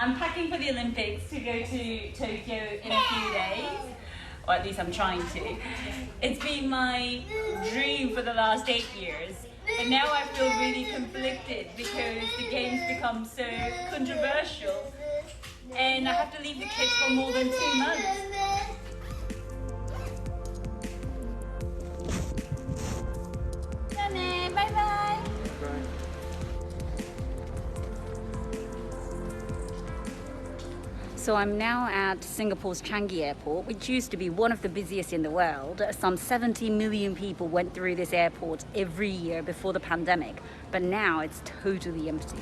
I'm packing for the Olympics to go to Tokyo in a few days, or at least I'm trying to. It's been my dream for the last 8 years, but now I feel really conflicted because the games become so controversial and I have to leave the kids for more than 2 months. Bye bye. So I'm now at Singapore's Changi Airport, which used to be one of the busiest in the world. Some 70 million people went through this airport every year before the pandemic, but now it's totally empty.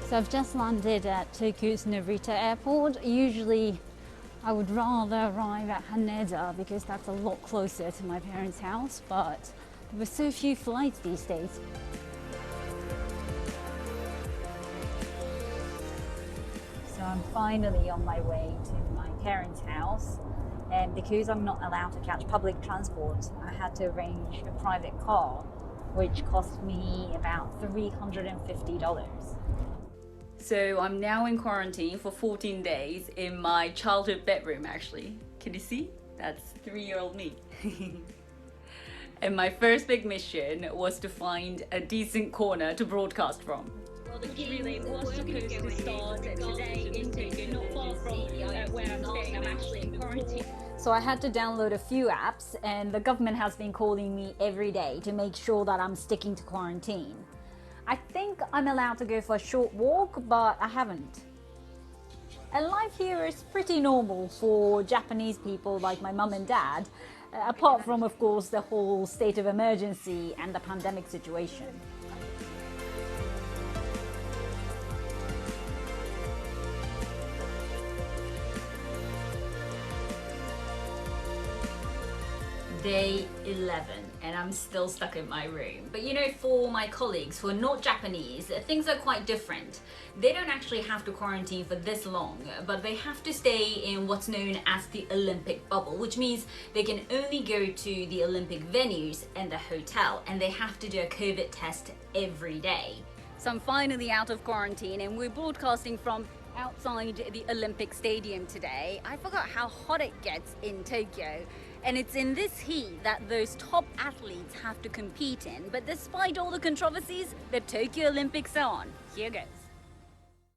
So I've just landed at Tokyo's Narita Airport. Usually I would rather arrive at Haneda because that's a lot closer to my parents' house, but there were so few flights these days. So I'm finally on my way to my parents' house, and because I'm not allowed to catch public transport, I had to arrange a private car, which cost me about $350. So I'm now in quarantine for 14 days in my childhood bedroom, actually. Can you see? That's 3-year-old me. And my first big mission was to find a decent corner to broadcast from. Well, the relay was supposed to start today in Tokyo, not far from where I'm staying. I'm actually in quarantine. So I had to download a few apps, and the government has been calling me every day to make sure that I'm sticking to quarantine. I think I'm allowed to go for a short walk, but I haven't. And life here is pretty normal for Japanese people like my mum and dad, apart from, of course, the whole state of emergency and the pandemic situation. Day 11 and I'm still stuck in my room. But you know, for my colleagues who are not Japanese, things are quite different. They don't actually have to quarantine for this long, but they have to stay in what's known as the Olympic bubble, which means they can only go to the Olympic venues and the hotel, and they have to do a COVID test every day. So I'm finally out of quarantine and we're broadcasting from outside the Olympic Stadium today. I forgot how hot it gets in Tokyo. And it's in this heat that those top athletes have to compete in. But despite all the controversies, the Tokyo Olympics are on. Here you go.